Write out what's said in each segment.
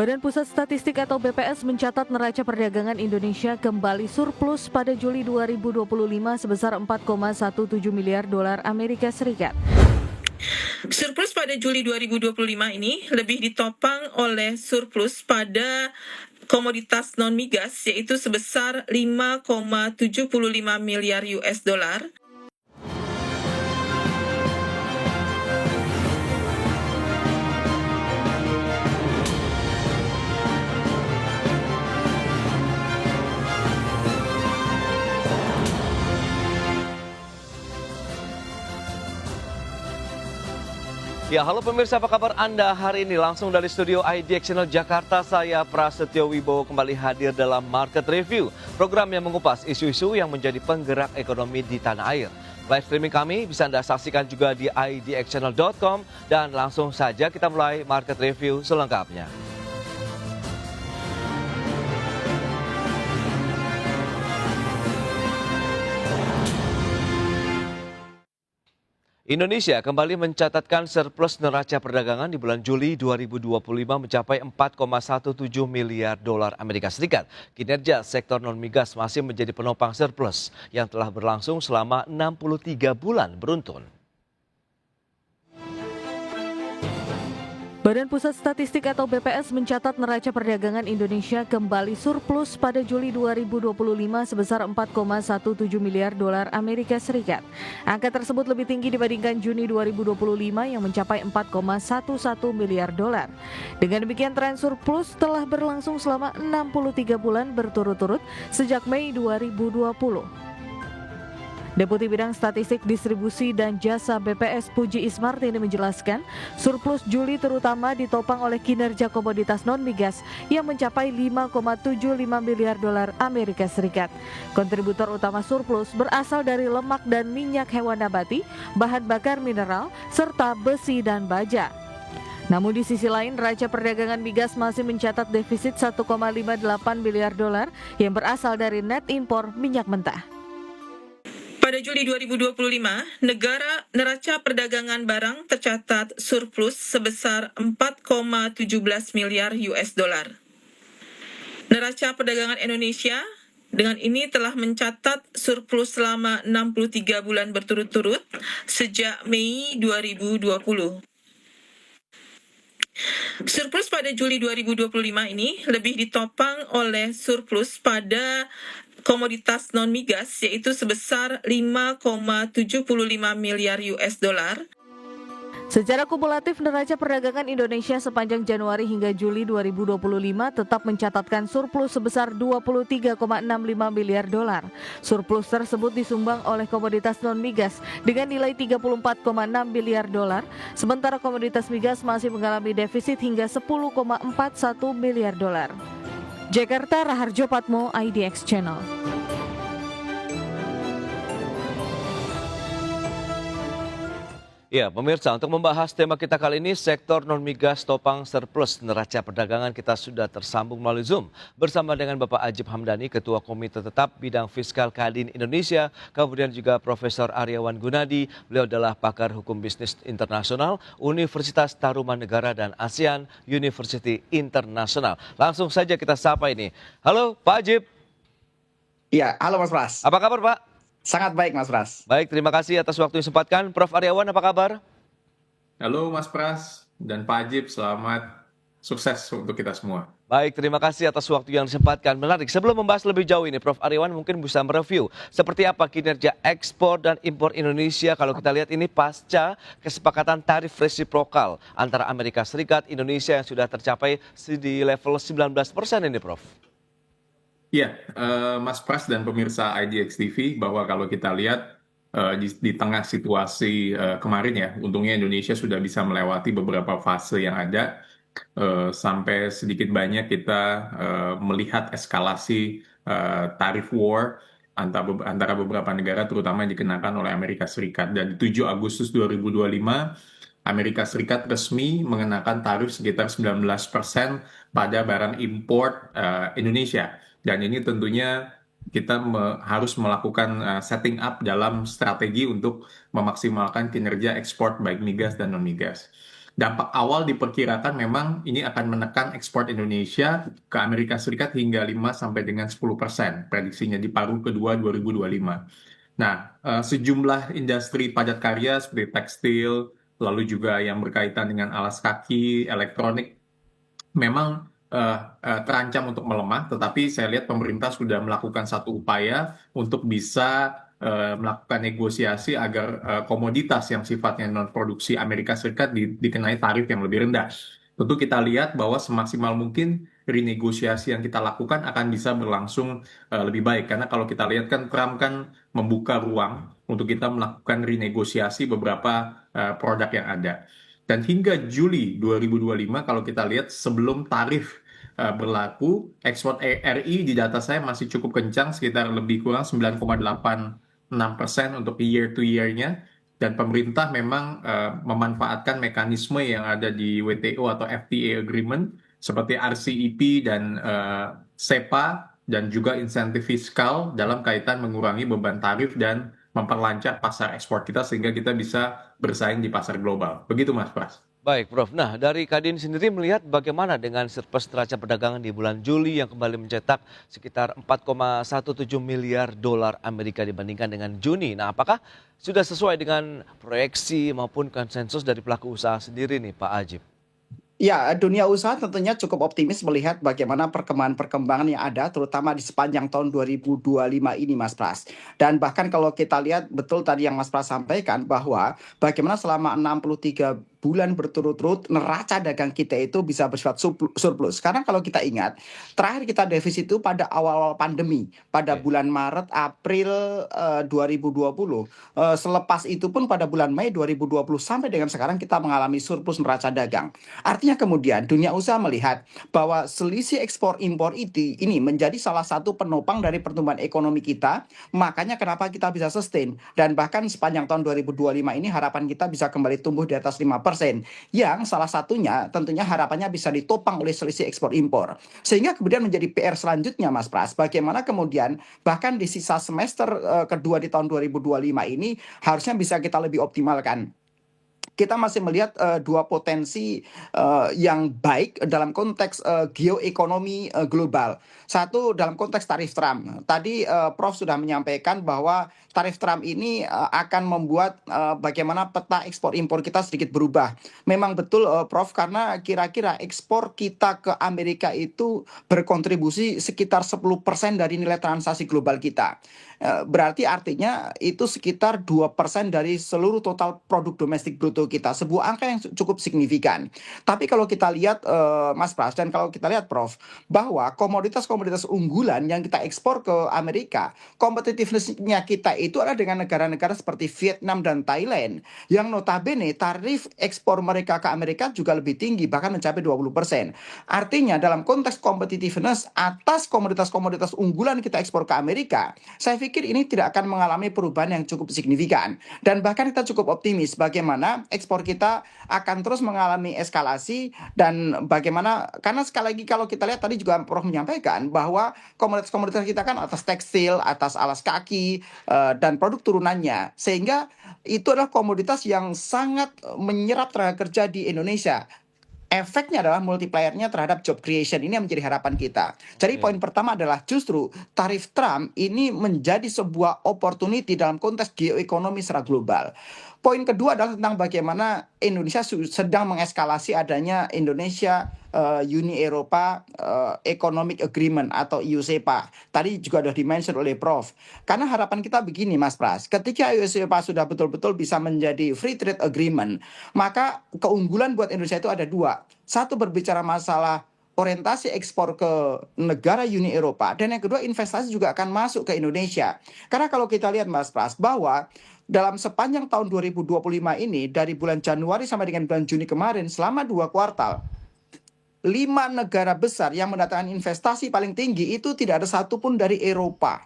Badan Pusat Statistik atau BPS mencatat neraca perdagangan Indonesia kembali surplus pada Juli 2025 sebesar 4,17 miliar dolar Amerika Serikat. Surplus pada Juli 2025 ini lebih ditopang oleh surplus pada komoditas non-migas yaitu sebesar 5,75 miliar US dollar. Ya, halo pemirsa, apa kabar Anda hari ini? Langsung dari studio IDX Channel Jakarta, saya Prasetyo Wibowo kembali hadir dalam Market Review, program yang mengupas isu-isu yang menjadi penggerak ekonomi di tanah air. Live streaming kami bisa Anda saksikan juga di idxchannel.com dan langsung saja kita mulai Market Review selengkapnya. Indonesia kembali mencatatkan surplus neraca perdagangan di bulan Juli 2025 mencapai 4,17 miliar dolar Amerika Serikat. Kinerja sektor non-migas masih menjadi penopang surplus yang telah berlangsung selama 63 bulan beruntun. Badan Pusat Statistik atau BPS mencatat neraca perdagangan Indonesia kembali surplus pada Juli 2025 sebesar 4,17 miliar dolar Amerika Serikat. Angka tersebut lebih tinggi dibandingkan Juni 2025 yang mencapai 4,11 miliar dolar. Dengan demikian tren surplus telah berlangsung selama 63 bulan berturut-turut sejak Mei 2020. Deputi Bidang Statistik Distribusi dan Jasa BPS Puji Ismartini menjelaskan, surplus Juli terutama ditopang oleh kinerja komoditas non-migas yang mencapai 5,75 miliar dolar Amerika Serikat. Kontributor utama surplus berasal dari lemak dan minyak hewan nabati, bahan bakar mineral, serta besi dan baja. Namun di sisi lain, neraca perdagangan migas masih mencatat defisit 1,58 miliar dolar yang berasal dari net impor minyak mentah. Pada Juli 2025, neraca perdagangan barang tercatat surplus sebesar 4,17 miliar US dollar. Neraca perdagangan Indonesia dengan ini telah mencatat surplus selama 63 bulan berturut-turut sejak Mei 2020. Surplus pada Juli 2025 ini lebih ditopang oleh surplus pada komoditas non-migas yaitu sebesar 5,75 miliar US dollar. Secara kumulatif, neraca perdagangan Indonesia sepanjang Januari hingga Juli 2025 tetap mencatatkan surplus sebesar 23,65 miliar dolar. Surplus tersebut disumbang oleh komoditas non-migas dengan nilai 34,6 miliar dolar, sementara komoditas migas masih mengalami defisit hingga 10,41 miliar dolar. Jakarta, Raharjo Patmo, IDX Channel. Ya, pemirsa, untuk membahas tema kita kali ini, sektor non-migas topang surplus neraca perdagangan, kita sudah tersambung melalui Zoom bersama dengan Bapak Ajib Hamdani, Ketua Komite Tetap Bidang Fiskal Kadin Indonesia, kemudian juga Profesor Aryawan Gunadi, beliau adalah pakar hukum bisnis internasional Universitas Tarumanegara dan ASEAN University International. Langsung saja kita sapa ini. Halo Pak Ajib. Iya, halo Mas Pras. Apa kabar Pak? Sangat baik Mas Pras. Baik, terima kasih atas waktu yang disempatkan. Prof. Aryawan, apa kabar? Halo Mas Pras dan Pak Ajib, selamat sukses untuk kita semua. Baik, terima kasih atas waktu yang disempatkan. Menarik, sebelum membahas lebih jauh ini, Prof. Aryawan mungkin bisa mereview seperti apa kinerja ekspor dan impor Indonesia kalau kita lihat ini pasca kesepakatan tarif resiprokal antara Amerika Serikat, Indonesia yang sudah tercapai di level 19% ini, Prof. Iya, Mas Pras dan pemirsa IDX TV, bahwa kalau kita lihat di tengah situasi kemarin ya, untungnya Indonesia sudah bisa melewati beberapa fase yang ada, sampai sedikit banyak kita melihat eskalasi tarif war antara beberapa negara, terutama yang dikenakan oleh Amerika Serikat. Dan 7 Agustus 2025, Amerika Serikat resmi mengenakan tarif sekitar 19% pada barang impor Indonesia. Dan ini tentunya kita harus melakukan setting up dalam strategi untuk memaksimalkan kinerja ekspor baik migas dan non-migas. dampak awal diperkirakan memang ini akan menekan ekspor Indonesia ke Amerika Serikat hingga 5 sampai dengan 10% prediksinya di paruh kedua 2025. Nah, sejumlah industri padat karya seperti tekstil, lalu juga yang berkaitan dengan alas kaki, elektronik, memang terancam untuk melemah, tetapi saya lihat pemerintah sudah melakukan satu upaya untuk bisa melakukan negosiasi agar komoditas yang sifatnya non-produksi Amerika Serikat dikenai tarif yang lebih rendah. Tentu kita lihat bahwa semaksimal mungkin renegosiasi yang kita lakukan akan bisa berlangsung lebih baik. Karena kalau kita lihat kan Trump kan membuka ruang untuk kita melakukan renegosiasi beberapa produk yang ada. Dan hingga Juli 2025 kalau kita lihat sebelum tarif berlaku, ekspor RI di data saya masih cukup kencang, sekitar lebih kurang 9,86% untuk year to year-nya. Dan pemerintah memang memanfaatkan mekanisme yang ada di WTO atau FTA agreement seperti RCEP dan SEPA dan juga insentif fiskal dalam kaitan mengurangi beban tarif dan memperlancar pasar ekspor kita sehingga kita bisa bersaing di pasar global. Begitu Mas Pras. Baik, Prof. Nah, dari Kadin sendiri melihat bagaimana dengan surplus neraca perdagangan di bulan Juli yang kembali mencetak sekitar 4,17 miliar dolar Amerika dibandingkan dengan Juni. Nah, apakah sudah sesuai dengan proyeksi maupun konsensus dari pelaku usaha sendiri nih, Pak Ajib? Ya, dunia usaha tentunya cukup optimis melihat bagaimana perkembangan-perkembangan yang ada, terutama di sepanjang tahun 2025 ini, Mas Pras. Dan bahkan kalau kita lihat betul tadi yang Mas Pras sampaikan bahwa bagaimana selama 63 bulan berturut-turut neraca dagang kita itu bisa bersifat surplus. Karena kalau kita ingat, terakhir kita defisit itu pada awal-awal pandemi, pada bulan Maret, April 2020. Selepas itu pun pada bulan Mei 2020 sampai dengan sekarang kita mengalami surplus neraca dagang. Artinya kemudian dunia usaha melihat bahwa selisih ekspor impor ini menjadi salah satu penopang dari pertumbuhan ekonomi kita. Makanya kenapa kita bisa sustain. Dan bahkan sepanjang tahun 2025 ini harapan kita bisa kembali tumbuh di atas 5%. Yang salah satunya tentunya harapannya bisa ditopang oleh selisih ekspor impor. Sehingga kemudian menjadi PR selanjutnya Mas Pras, bagaimana kemudian bahkan di sisa semester kedua di tahun 2025 ini harusnya bisa kita lebih optimalkan. Kita masih melihat dua potensi yang baik dalam konteks geoekonomi global. Satu dalam konteks tarif Trump. Tadi Prof sudah menyampaikan bahwa tarif Trump ini akan membuat bagaimana peta ekspor impor kita sedikit berubah. Memang betul Prof, karena kira-kira ekspor kita ke Amerika itu berkontribusi sekitar 10% dari nilai transaksi global kita. Berarti artinya itu sekitar 2% dari seluruh total produk domestik bruto kita. Sebuah angka yang cukup signifikan. Tapi kalau kita lihat Mas Pras dan kalau kita lihat Prof, bahwa komoditas-komoditas unggulan yang kita ekspor ke Amerika, competitiveness-nya kita itu adalah dengan negara-negara seperti Vietnam dan Thailand yang notabene tarif ekspor mereka ke Amerika juga lebih tinggi, bahkan mencapai 20%. Artinya dalam konteks competitiveness atas komoditas-komoditas unggulan kita ekspor ke Amerika, saya pikir ini tidak akan mengalami perubahan yang cukup signifikan. Dan bahkan kita cukup optimis bagaimana ekspor kita akan terus mengalami eskalasi dan bagaimana, karena sekali lagi kalau kita lihat tadi juga Prof menyampaikan bahwa komoditas-komoditas kita kan atas tekstil, atas alas kaki, dan produk turunannya. Sehingga itu adalah komoditas yang sangat menyerap tenaga kerja di Indonesia. Efeknya adalah multiplier-nya terhadap job creation. Ini yang menjadi harapan kita. Jadi poin pertama adalah justru tarif Trump ini menjadi sebuah opportunity dalam konteks geoekonomi secara global. Poin kedua adalah tentang bagaimana Indonesia sedang mengeskalasi adanya Indonesia Uni Eropa Economic Agreement atau EU-SEPA. Tadi juga sudah dimention oleh Prof. Karena harapan kita begini Mas Pras, ketika EU-SEPA sudah betul-betul bisa menjadi free trade agreement, maka keunggulan buat Indonesia itu ada dua. Satu, berbicara masalah orientasi ekspor ke negara Uni Eropa, dan yang kedua investasi juga akan masuk ke Indonesia. Karena kalau kita lihat Mas Pras bahwa dalam sepanjang tahun 2025 ini, dari bulan Januari sampai dengan bulan Juni kemarin, selama 2 kuartal, 5 negara besar yang mendatangkan investasi paling tinggi itu tidak ada satupun dari Eropa.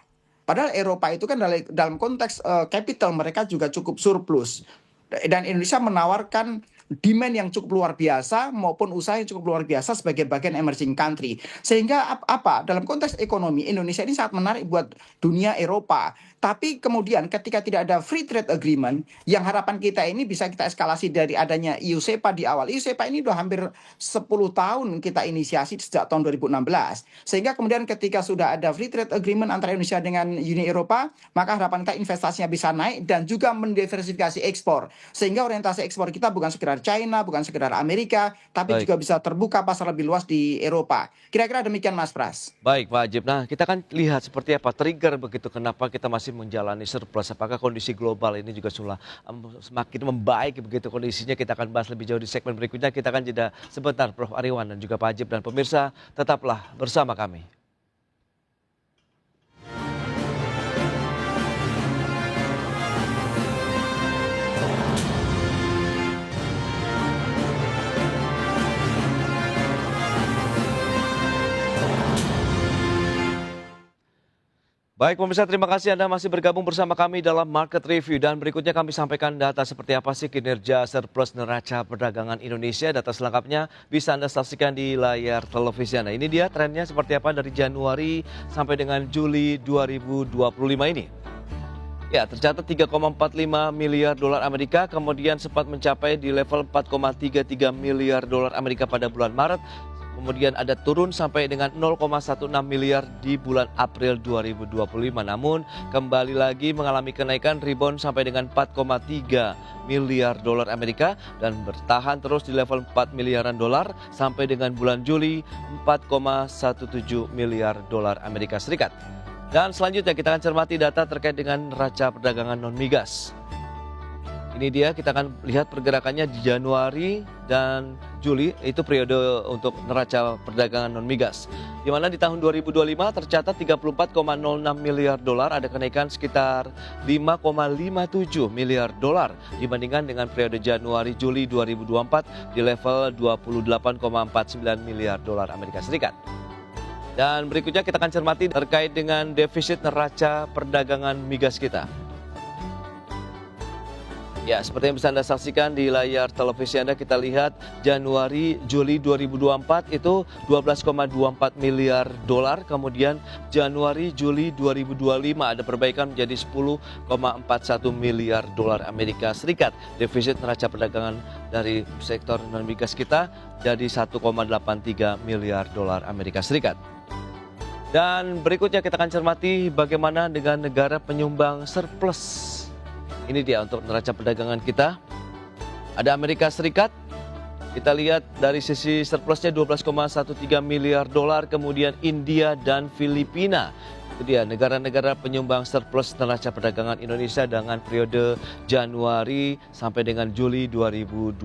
Padahal Eropa itu kan dalam konteks capital mereka juga cukup surplus. Dan Indonesia menawarkan demand yang cukup luar biasa maupun usaha yang cukup luar biasa sebagai bagian emerging country. Sehingga apa? Dalam konteks ekonomi Indonesia ini sangat menarik buat dunia Eropa. Tapi kemudian ketika tidak ada free trade agreement, yang harapan kita ini bisa kita eskalasi dari adanya EU SEPA di awal. EU SEPA ini udah hampir 10 tahun kita inisiasi sejak tahun 2016. Sehingga kemudian ketika sudah ada free trade agreement antara Indonesia dengan Uni Eropa, maka harapan kita investasinya bisa naik dan juga mendiversifikasi ekspor. Sehingga orientasi ekspor kita bukan sekedar China, bukan sekedar Amerika, tapi Baik. juga bisa terbuka pasar lebih luas di Eropa. Kira-kira demikian Mas Pras. Baik Pak Ajib, nah kita kan lihat seperti apa trigger begitu kenapa kita masih menjalani surplus. Apakah kondisi global ini juga semakin membaik begitu kondisinya, kita akan bahas lebih jauh di segmen berikutnya. Kita akan jeda sebentar Prof. Ariwan dan juga Pak Ajib, dan pemirsa tetaplah bersama kami. Baik pemirsa, terima kasih Anda masih bergabung bersama kami dalam Market Review, dan berikutnya kami sampaikan data seperti apa sih kinerja surplus neraca perdagangan Indonesia. Data selengkapnya bisa Anda saksikan di layar televisi Anda. Ini dia trennya seperti apa dari Januari sampai dengan Juli 2025 ini. Ya, tercatat 3,45 miliar dolar Amerika, kemudian sempat mencapai di level 4,33 miliar dolar Amerika pada bulan Maret. Kemudian ada turun sampai dengan 0,16 miliar di bulan April 2025. Namun kembali lagi mengalami kenaikan rebound sampai dengan 4,3 miliar dolar Amerika dan bertahan terus di level 4 miliaran dolar sampai dengan bulan Juli 4,17 miliar dolar Amerika Serikat. Dan selanjutnya kita akan cermati data terkait dengan neraca perdagangan non-migas. Ini dia, kita akan lihat pergerakannya di Januari dan Juli, itu periode untuk neraca perdagangan non-migas. Di mana di tahun 2025 tercatat 34,06 miliar dolar, ada kenaikan sekitar 5,57 miliar dolar dibandingkan dengan periode Januari-Juli 2024 di level 28,49 miliar dolar Amerika Serikat. Dan berikutnya kita akan cermati terkait dengan defisit neraca perdagangan migas kita. Ya, seperti yang bisa Anda saksikan di layar televisi Anda, kita lihat Januari-Juli 2024 itu 12,24 miliar dolar. Kemudian Januari-Juli 2025 ada perbaikan menjadi 10,41 miliar dolar Amerika Serikat. Defisit neraca perdagangan dari sektor non-migas kita jadi 1,83 miliar dolar Amerika Serikat. Dan berikutnya kita akan cermati bagaimana dengan negara penyumbang surplus. Ini dia untuk neraca perdagangan kita. Ada Amerika Serikat. Kita lihat dari sisi surplusnya 12,13 miliar dolar. Kemudian India dan Filipina. Itu dia negara-negara penyumbang surplus neraca perdagangan Indonesia dengan periode Januari sampai dengan Juli 2025.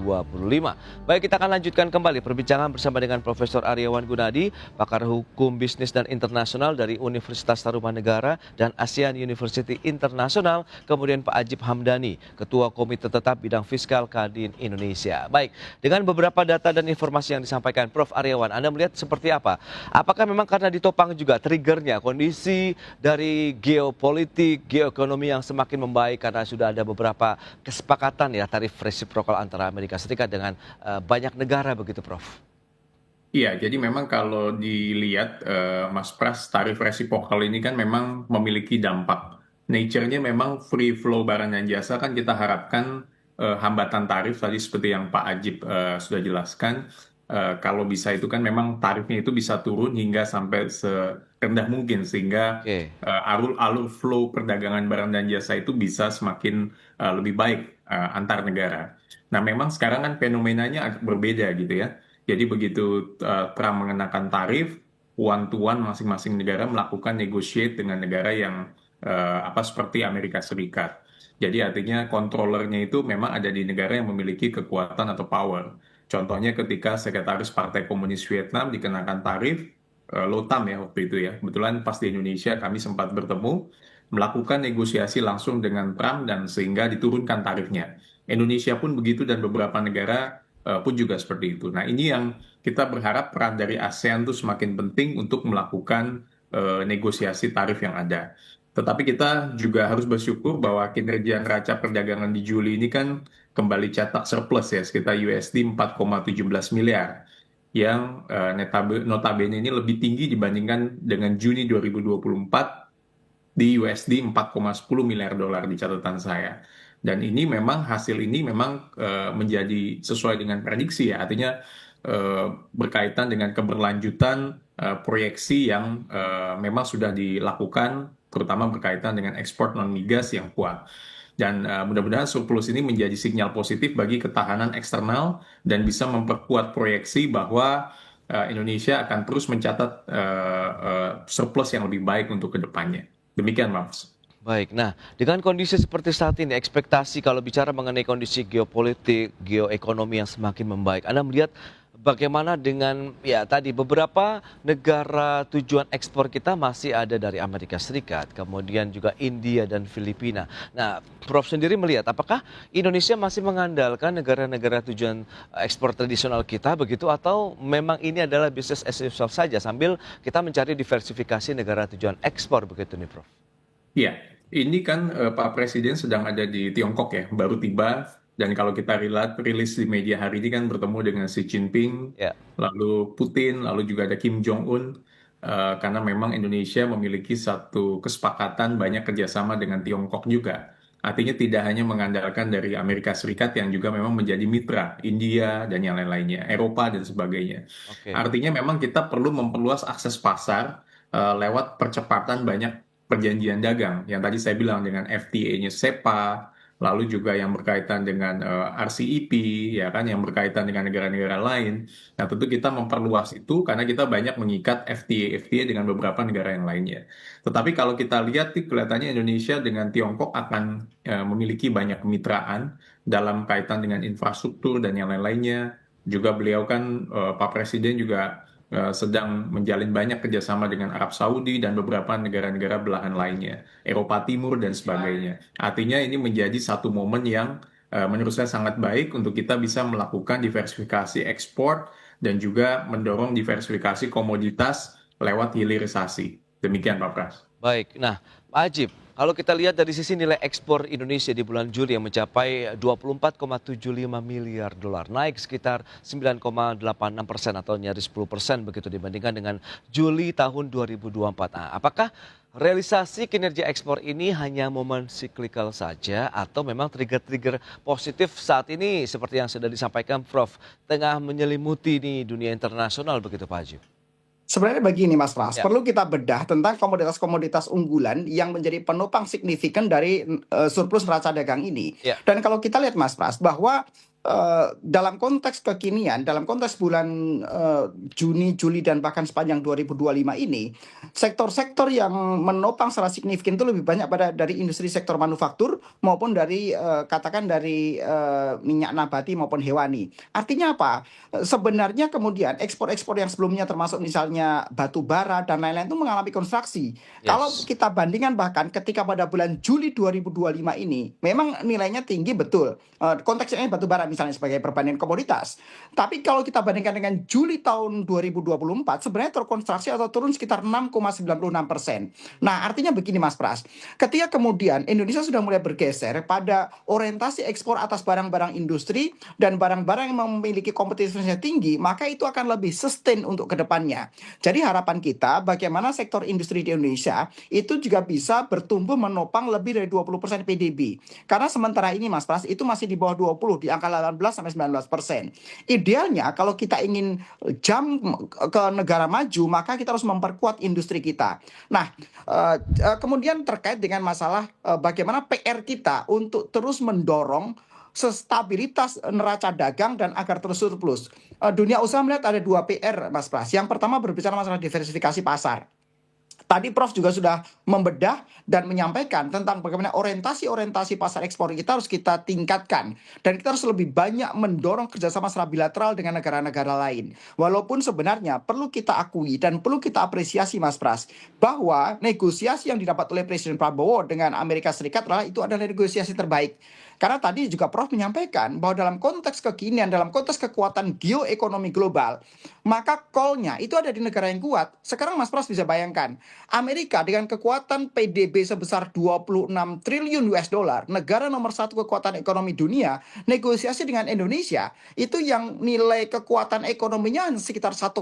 Baik, kita akan lanjutkan kembali perbincangan bersama dengan Profesor Aryawan Gunadi, pakar hukum bisnis dan internasional dari Universitas Tarumanegara dan ASEAN University International, kemudian Pak Ajib Hamdani, Ketua Komite Tetap Bidang Fiskal Kadin Indonesia. Baik, dengan beberapa data dan informasi yang disampaikan Prof. Aryawan, Anda melihat seperti apa? Apakah memang karena ditopang juga triggernya kondisi dari geopolitik, geoekonomi yang semakin membaik karena sudah ada beberapa kesepakatan ya tarif resiprokal antara Amerika Serikat dengan banyak negara begitu Prof? Iya, jadi memang kalau dilihat Mas Pras, tarif resiprokal ini kan memang memiliki dampak. Nature-nya memang free flow barang dan jasa, kan kita harapkan hambatan tarif tadi seperti yang Pak Ajib sudah jelaskan. Kalau bisa itu kan memang tarifnya itu bisa turun hingga sampai serendah mungkin sehingga alur flow perdagangan barang dan jasa itu bisa semakin lebih baik antar negara. Nah, memang sekarang kan fenomenanya agak berbeda gitu ya. Jadi begitu Trump mengenakan tarif, one to one masing-masing negara melakukan negotiate dengan negara yang seperti Amerika Serikat. Jadi artinya kontrolernya itu memang ada di negara yang memiliki kekuatan atau power. Contohnya ketika Sekretaris Partai Komunis Vietnam dikenakan tarif, Lotam ya waktu itu ya. Kebetulan pas di Indonesia kami sempat bertemu, melakukan negosiasi langsung dengan Trump dan sehingga diturunkan tarifnya. Indonesia pun begitu dan beberapa negara pun juga seperti itu. Nah, ini yang kita berharap peran dari ASEAN itu semakin penting untuk melakukan negosiasi tarif yang ada. Tetapi kita juga harus bersyukur bahwa kinerja neraca perdagangan di Juli ini kan kembali cetak surplus ya, sekitar USD 4,17 miliar. Yang notabene ini lebih tinggi dibandingkan dengan Juni 2024 di USD 4,10 miliar dolar di catatan saya. Dan ini memang hasil ini memang menjadi sesuai dengan prediksi ya, artinya berkaitan dengan keberlanjutan proyeksi yang memang sudah dilakukan, terutama berkaitan dengan ekspor non migas yang kuat. Dan mudah-mudahan surplus ini menjadi sinyal positif bagi ketahanan eksternal dan bisa memperkuat proyeksi bahwa Indonesia akan terus mencatat surplus yang lebih baik untuk kedepannya. Demikian, Mas. Baik, nah dengan kondisi seperti saat ini, ekspektasi kalau bicara mengenai kondisi geopolitik, geoekonomi yang semakin membaik, Anda melihat bagaimana dengan ya tadi beberapa negara tujuan ekspor kita masih ada dari Amerika Serikat, kemudian juga India dan Filipina. Nah, Prof sendiri melihat apakah Indonesia masih mengandalkan negara-negara tujuan ekspor tradisional kita begitu atau memang ini adalah bisnis as usual saja sambil kita mencari diversifikasi negara tujuan ekspor begitu nih, Prof? Iya, ini kan Pak Presiden sedang ada di Tiongkok ya, baru tiba. Dan kalau kita rilis di media hari ini kan bertemu dengan Xi Jinping, Ya. lalu Putin, lalu juga ada Kim Jong-un. Karena memang Indonesia memiliki satu kesepakatan banyak kerjasama dengan Tiongkok juga. Artinya tidak hanya mengandalkan dari Amerika Serikat yang juga memang menjadi mitra, India dan yang lain-lainnya, Eropa dan sebagainya. Oke. Artinya memang kita perlu memperluas akses pasar lewat percepatan banyak perjanjian dagang yang tadi saya bilang dengan FTA-nya SEPA, lalu juga yang berkaitan dengan RCEP, ya kan, yang berkaitan dengan negara-negara lain. Nah, tentu kita memperluas itu karena kita banyak mengikat FTA dengan beberapa negara yang lainnya. Tetapi kalau kita lihat, kelihatannya Indonesia dengan Tiongkok akan memiliki banyak kemitraan dalam kaitan dengan infrastruktur dan yang lain-lainnya. Juga beliau kan, Pak Presiden juga sedang menjalin banyak kerjasama dengan Arab Saudi dan beberapa negara-negara belahan lainnya, Eropa Timur dan sebagainya. Artinya ini menjadi satu momen yang menurut saya sangat baik untuk kita bisa melakukan diversifikasi ekspor dan juga mendorong diversifikasi komoditas lewat hilirisasi. Demikian Pak Pras. Baik, nah Pak Ajib, kalau kita lihat dari sisi nilai ekspor Indonesia di bulan Juli yang mencapai 24,75 miliar dolar, naik sekitar 9,86% atau nyaris 10% begitu dibandingkan dengan Juli tahun 2024. Nah, apakah realisasi kinerja ekspor ini hanya momen siklikal saja atau memang trigger-trigger positif saat ini seperti yang sudah disampaikan Prof tengah menyelimuti nih dunia internasional begitu Pak Ajib? Sebenarnya begini Mas Pras, Ya. perlu kita bedah tentang komoditas-komoditas unggulan yang menjadi penopang signifikan dari surplus neraca dagang ini. Ya. Dan kalau kita lihat Mas Pras bahwa dalam konteks kekinian, dalam konteks bulan Juni, Juli dan bahkan sepanjang 2025 ini, sektor-sektor yang menopang secara signifikan itu lebih banyak dari industri sektor manufaktur maupun dari katakan dari minyak nabati maupun hewani. Artinya apa? Sebenarnya kemudian ekspor-ekspor yang sebelumnya termasuk misalnya batu bara dan lain-lain itu mengalami kontraksi. Yes. Kalau kita bandingkan bahkan ketika pada bulan Juli 2025 ini memang nilainya tinggi betul. Konteksnya batu bara misalnya sebagai perbandingan komoditas. Tapi kalau kita bandingkan dengan Juli tahun 2024 sebenarnya terkontraksi atau turun sekitar 6,96%. Nah, artinya begini Mas Pras. Ketika kemudian Indonesia sudah mulai bergeser pada orientasi ekspor atas barang-barang industri dan barang-barang yang memiliki kompetitivitasnya tinggi, maka itu akan lebih sustain untuk kedepannya. Jadi harapan kita bagaimana sektor industri di Indonesia itu juga bisa bertumbuh menopang lebih dari 20% PDB. Karena sementara ini Mas Pras itu masih di bawah 20, di angka 18-19%. Idealnya kalau kita ingin jump ke negara maju, maka kita harus memperkuat industri kita. Nah, kemudian terkait dengan masalah bagaimana PR kita untuk terus mendorong stabilitas neraca dagang dan agar terus surplus. Dunia usaha melihat ada 2 PR, Mas Pras. Yang pertama berbicara masalah diversifikasi pasar. Tadi Prof juga sudah membedah dan menyampaikan tentang bagaimana orientasi pasar ekspor kita harus kita tingkatkan. Dan kita harus lebih banyak mendorong kerjasama secara bilateral dengan negara-negara lain. Walaupun sebenarnya perlu kita akui dan perlu kita apresiasi Mas Pras, bahwa negosiasi yang didapat oleh Presiden Prabowo dengan Amerika Serikat itu adalah negosiasi terbaik. Karena tadi juga Prof menyampaikan bahwa dalam konteks kekinian, dalam konteks kekuatan geoekonomi global, maka call-nya itu ada di negara yang kuat. Sekarang Mas Pras bisa bayangkan, Amerika dengan kekuatan PDB sebesar 26 triliun US dollar, negara nomor satu kekuatan ekonomi dunia, negosiasi dengan Indonesia, itu yang nilai kekuatan ekonominya sekitar 1,3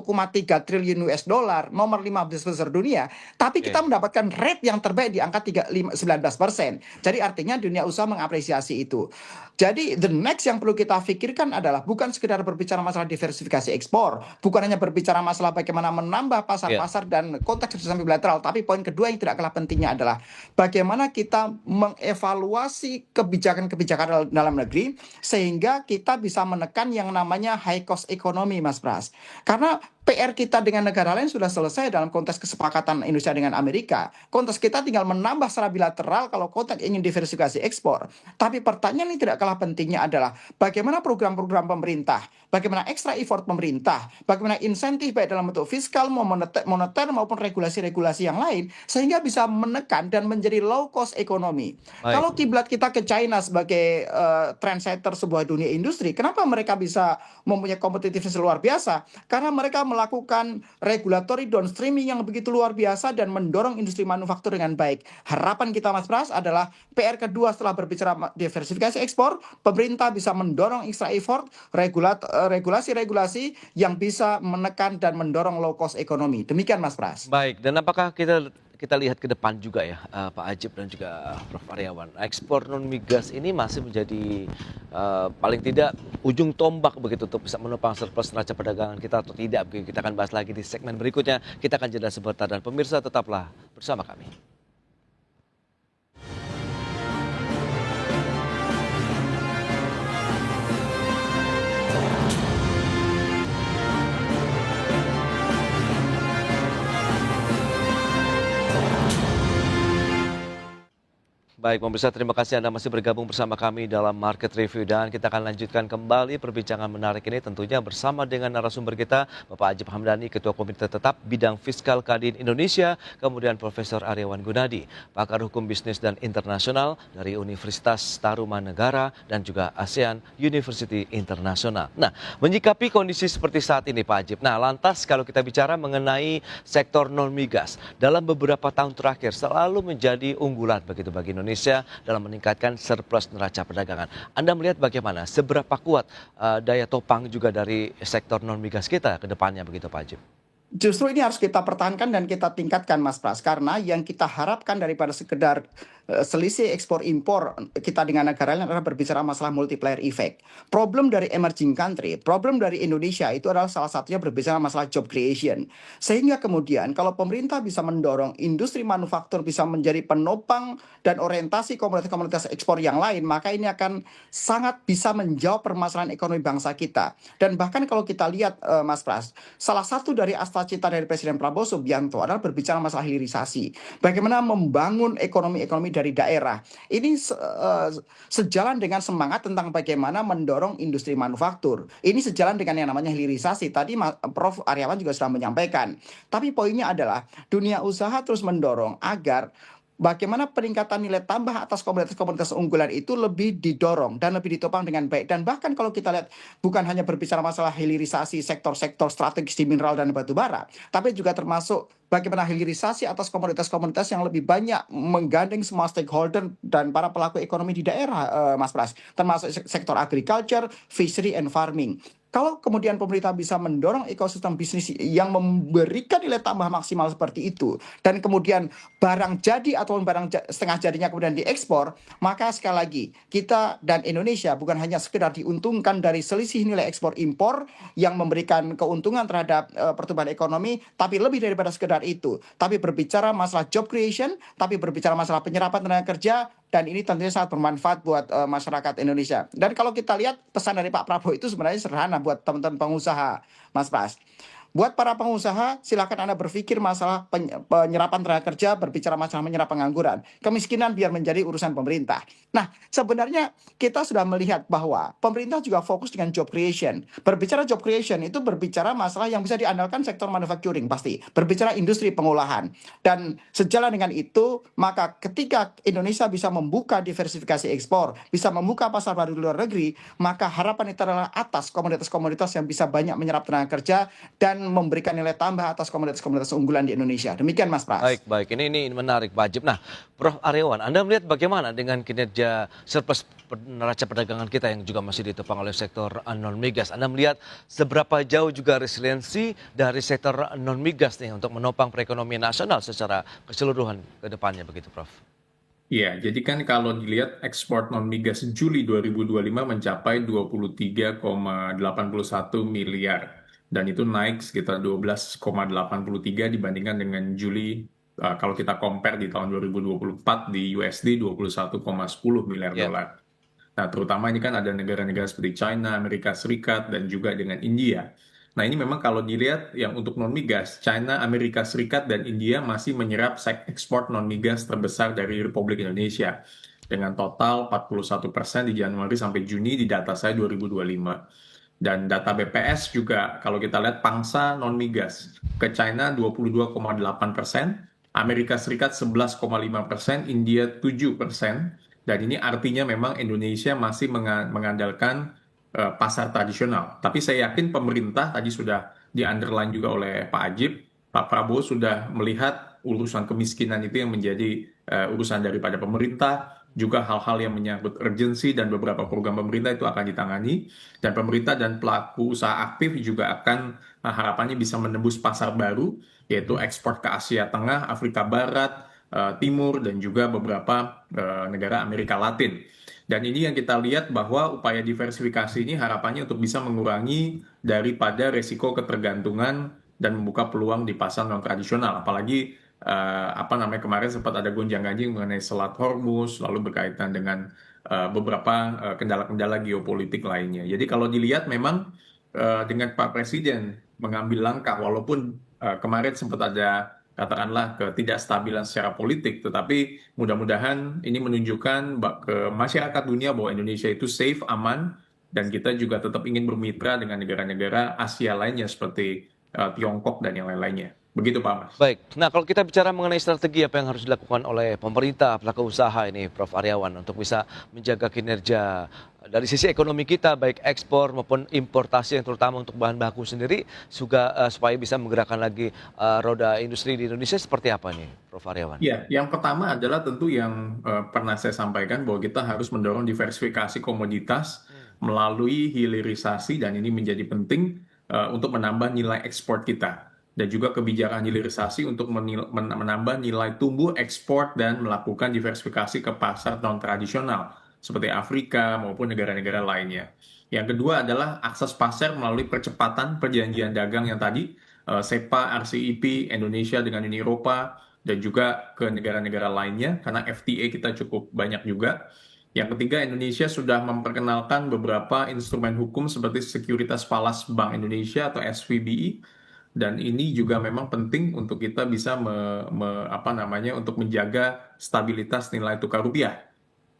triliun US dollar, nomor 15 besar dunia, tapi kita Oke. mendapatkan rate yang terbaik di angka 19%. Jadi artinya dunia usaha mengapresiasi itu. Jadi the next yang perlu kita pikirkan adalah bukan sekedar berbicara masalah diversifikasi ekspor, bukan hanya berbicara masalah bagaimana menambah Ya. pasar-pasar dan konteks kerjasama bilateral, tapi poin kedua yang tidak kalah pentingnya adalah bagaimana kita mengevaluasi kebijakan-kebijakan dalam negeri sehingga kita bisa menekan yang namanya high cost economy, Mas Pras. Karena PR kita dengan negara lain sudah selesai dalam konteks kesepakatan Indonesia dengan Amerika. Konteks kita tinggal menambah secara bilateral kalau konteks ingin diversifikasi ekspor. Tapi pertanyaan yang tidak kalah pentingnya adalah bagaimana program-program pemerintah, bagaimana extra effort pemerintah, bagaimana insentif baik dalam bentuk fiskal, moneter maupun regulasi-regulasi yang lain, sehingga bisa menekan dan menjadi low cost ekonomi. Baik. Kalau kiblat kita ke China sebagai trendsetter sebuah dunia industri, kenapa mereka bisa mempunyai kompetitivitas luar biasa? Karena mereka melakukan regulatory downstreaming yang begitu luar biasa dan mendorong industri manufaktur dengan baik. Harapan kita Mas Pras adalah PR kedua setelah berbicara diversifikasi ekspor, pemerintah bisa mendorong extra effort regulasi-regulasi yang bisa menekan dan mendorong low cost ekonomi. Demikian Mas Pras. Baik, dan apakah kita lihat ke depan juga ya, Pak Ajib dan juga Prof. Aryawan, ekspor non migas ini masih menjadi paling tidak ujung tombak begitu untuk bisa menopang surplus neraca perdagangan kita atau tidak? Begitu kita akan bahas lagi di segmen berikutnya. Kita akan jeda sebentar dan pemirsa tetaplah bersama kami. Baik, pemirsa, terima kasih Anda masih bergabung bersama kami dalam Market Review dan kita akan lanjutkan kembali perbincangan menarik ini tentunya bersama dengan narasumber kita, Bapak Ajib Hamdani, Ketua Komite Tetap Bidang Fiskal Kadin Indonesia, kemudian Profesor Aryawan Gunadi, Pakar Hukum Bisnis dan Internasional dari Universitas Tarumanegara dan juga ASEAN University International. Nah, menyikapi kondisi seperti saat ini Pak Ajib, nah lantas kalau kita bicara mengenai sektor non-migas, dalam beberapa tahun terakhir selalu menjadi unggulan begitu bagi Indonesia dalam meningkatkan surplus neraca perdagangan. Anda melihat bagaimana, seberapa kuat daya topang juga dari sektor non-migas kita ke depannya begitu Pak Ajib? Justru ini harus kita pertahankan dan kita tingkatkan Mas Pras, karena yang kita harapkan daripada sekedar selisih ekspor impor kita dengan negara lain adalah berbicara masalah multiplier effect. Problem dari emerging country, problem dari Indonesia itu adalah salah satunya berbicara masalah job creation. Sehingga kemudian kalau pemerintah bisa mendorong industri manufaktur bisa menjadi penopang dan orientasi komunitas-komunitas ekspor yang lain, maka ini akan sangat bisa menjawab permasalahan ekonomi bangsa kita. Dan bahkan kalau kita lihat Mas Pras, salah satu dari cita dari Presiden Prabowo Subianto adalah berbicara masalah hilirisasi. Bagaimana membangun ekonomi-ekonomi dari daerah. Ini sejalan dengan semangat tentang bagaimana mendorong industri manufaktur. Ini sejalan dengan yang namanya hilirisasi. Tadi Prof. Aryawan juga sudah menyampaikan. Tapi poinnya adalah dunia usaha terus mendorong agar bagaimana peningkatan nilai tambah atas komunitas-komunitas unggulan itu lebih didorong dan lebih ditopang dengan baik. Dan bahkan kalau kita lihat bukan hanya berbicara masalah hilirisasi sektor-sektor strategis di mineral dan batu bara, tapi juga termasuk bagaimana hilirisasi atas komunitas-komunitas yang lebih banyak menggandeng semua stakeholder dan para pelaku ekonomi di daerah, Mas Pras, termasuk sektor agriculture, fishery, and farming. Kalau kemudian pemerintah bisa mendorong ekosistem bisnis yang memberikan nilai tambah maksimal seperti itu, dan kemudian barang jadi ataupun barang setengah jadinya kemudian diekspor, maka sekali lagi kita dan Indonesia bukan hanya sekedar diuntungkan dari selisih nilai ekspor impor yang memberikan keuntungan terhadap pertumbuhan ekonomi, tapi lebih daripada sekedar itu. Tapi berbicara masalah job creation, tapi berbicara masalah penyerapan tenaga kerja, dan ini tentunya sangat bermanfaat buat masyarakat Indonesia. Dan kalau kita lihat pesan dari Pak Prabowo itu sebenarnya sederhana buat teman-teman pengusaha, Mas Pras. Buat para pengusaha, silakan Anda berpikir masalah penyerapan tenaga kerja, berbicara masalah menyerap pengangguran. Kemiskinan biar menjadi urusan pemerintah. Nah, sebenarnya kita sudah melihat bahwa pemerintah juga fokus dengan job creation. Berbicara job creation itu berbicara masalah yang bisa diandalkan sektor manufacturing pasti. Berbicara industri pengolahan. Dan sejalan dengan itu, maka ketika Indonesia bisa membuka diversifikasi ekspor, bisa membuka pasar baru di luar negeri, maka harapan itu adalah atas komoditas-komoditas yang bisa banyak menyerap tenaga kerja dan memberikan nilai tambah atas komoditas-komoditas unggulan di Indonesia. Demikian Mas Pras. Baik. Ini menarik, Pak Ajib. Nah, Prof. Aryawan, Anda melihat bagaimana dengan kinerja surplus neraca perdagangan kita yang juga masih ditopang oleh sektor non-migas? Anda melihat seberapa jauh juga resiliensi dari sektor non-migas nih untuk menopang perekonomian nasional secara keseluruhan ke depannya begitu, Prof? Iya, jadi kan kalau dilihat ekspor non-migas Juli 2025 mencapai 23,81 miliar. Dan itu naik sekitar 12,83 dibandingkan dengan Juli kalau kita compare di tahun 2024 di USD 21,10 miliar Ya. dolar. Nah, terutama ini kan ada negara-negara seperti China, Amerika Serikat, dan juga dengan India. Nah, ini memang kalau dilihat yang untuk non-migas, China, Amerika Serikat, dan India masih menyerap ekspor non-migas terbesar dari Republik Indonesia. Dengan total 41% di Januari sampai Juni di data saya 2025. Dan data BPS juga kalau kita lihat pangsa non-migas ke China 22,8%, Amerika Serikat 11,5%, India 7%. Dan ini artinya memang Indonesia masih mengandalkan pasar tradisional. Tapi saya yakin pemerintah tadi sudah di-underline juga oleh Pak Ajib, Pak Prabowo sudah melihat urusan kemiskinan itu yang menjadi urusan daripada pemerintah, juga hal-hal yang menyangkut urgensi dan beberapa program pemerintah itu akan ditangani, dan pemerintah dan pelaku usaha aktif juga akan harapannya bisa menembus pasar baru, yaitu ekspor ke Asia Tengah, Afrika Barat, Timur, dan juga beberapa negara Amerika Latin. Dan ini yang kita lihat bahwa upaya diversifikasi ini harapannya untuk bisa mengurangi daripada resiko ketergantungan dan membuka peluang di pasar non-tradisional. Apalagi kemarin sempat ada gonjang-ganjing mengenai Selat Hormuz, lalu berkaitan dengan beberapa kendala-kendala geopolitik lainnya. Jadi kalau dilihat memang dengan Pak Presiden mengambil langkah, walaupun kemarin sempat ada katakanlah ketidakstabilan secara politik, tetapi mudah-mudahan ini menunjukkan ke masyarakat dunia bahwa Indonesia itu safe, aman, dan kita juga tetap ingin bermitra dengan negara-negara Asia lainnya seperti Tiongkok dan yang lain-lainnya. Begitu Pak Mas. Baik, nah kalau kita bicara mengenai strategi apa yang harus dilakukan oleh pemerintah, pelaku usaha ini Prof. Aryawan untuk bisa menjaga kinerja dari sisi ekonomi kita baik ekspor maupun importasi yang terutama untuk bahan baku sendiri juga supaya bisa menggerakkan lagi roda industri di Indonesia seperti apa nih Prof. Aryawan? Ya, yang pertama adalah tentu yang pernah saya sampaikan bahwa kita harus mendorong diversifikasi komoditas melalui hilirisasi dan ini menjadi penting untuk menambah nilai ekspor kita. Dan juga kebijakan hilirisasi untuk menambah nilai tumbuh ekspor dan melakukan diversifikasi ke pasar non-tradisional seperti Afrika maupun negara-negara lainnya. Yang kedua adalah akses pasar melalui percepatan perjanjian dagang yang tadi, CEPA, RCEP, Indonesia dengan Uni Eropa, dan juga ke negara-negara lainnya, karena FTA kita cukup banyak juga. Yang ketiga, Indonesia sudah memperkenalkan beberapa instrumen hukum seperti Sekuritas Falas Bank Indonesia atau SVBI, dan ini juga memang penting untuk kita bisa untuk menjaga stabilitas nilai tukar rupiah.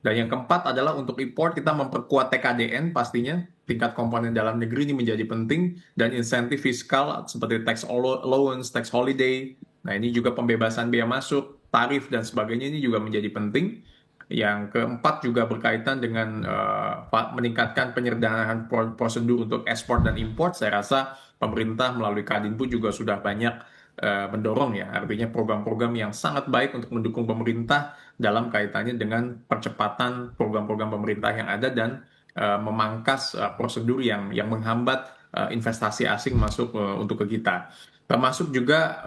Dan yang keempat adalah untuk import kita memperkuat TKDN pastinya, tingkat komponen dalam negeri ini menjadi penting, dan insentif fiskal seperti tax allowance, tax holiday. Nah ini juga pembebasan biaya masuk, tarif dan sebagainya ini juga menjadi penting. Yang keempat juga berkaitan dengan meningkatkan penyederhanaan prosedur untuk ekspor dan import. Saya rasa pemerintah melalui Kadinpu juga sudah banyak mendorong ya, artinya program-program yang sangat baik untuk mendukung pemerintah dalam kaitannya dengan percepatan program-program pemerintah yang ada dan memangkas prosedur yang menghambat investasi asing masuk untuk ke kita. Termasuk juga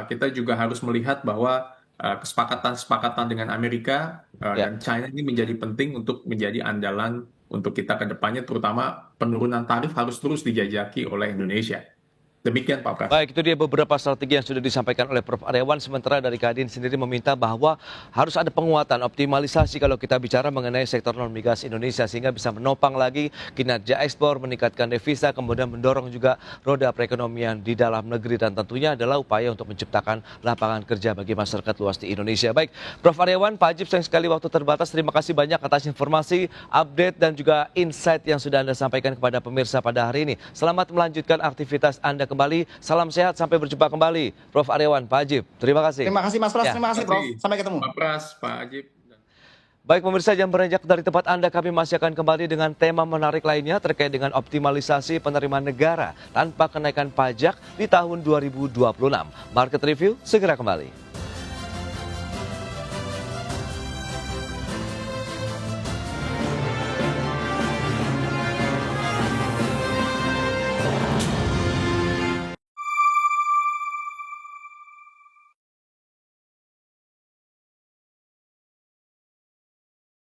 kita juga harus melihat bahwa kesepakatan dengan Amerika dan China ini menjadi penting untuk menjadi andalan untuk kita ke depannya, terutama penurunan tarif harus terus dijajaki oleh Indonesia. Demikian Pak Pras. Baik, itu dia beberapa strategi yang sudah disampaikan oleh Prof. Aryawan. Sementara dari Kadin sendiri meminta bahwa harus ada penguatan, optimalisasi kalau kita bicara mengenai sektor non-migas Indonesia sehingga bisa menopang lagi kinerja ekspor, meningkatkan devisa, kemudian mendorong juga roda perekonomian di dalam negeri dan tentunya adalah upaya untuk menciptakan lapangan kerja bagi masyarakat luas di Indonesia. Baik, Prof. Aryawan, Pak Ajib, sayang sekali waktu terbatas. Terima kasih banyak atas informasi, update dan juga insight yang sudah Anda sampaikan kepada pemirsa pada hari ini. Selamat melanjutkan aktivitas Anda kembali. Salam sehat, sampai berjumpa kembali. Prof. Aryawan, Pak Ajib, terima kasih. Terima kasih Mas Pras, Ya. terima kasih Prof. Sampai ketemu. Pak Pras, Pak Ajib. Baik pemirsa, jangan beranjak dari tempat Anda, kami masih akan kembali dengan tema menarik lainnya terkait dengan optimalisasi penerimaan negara tanpa kenaikan pajak di tahun 2026. Market Review segera kembali.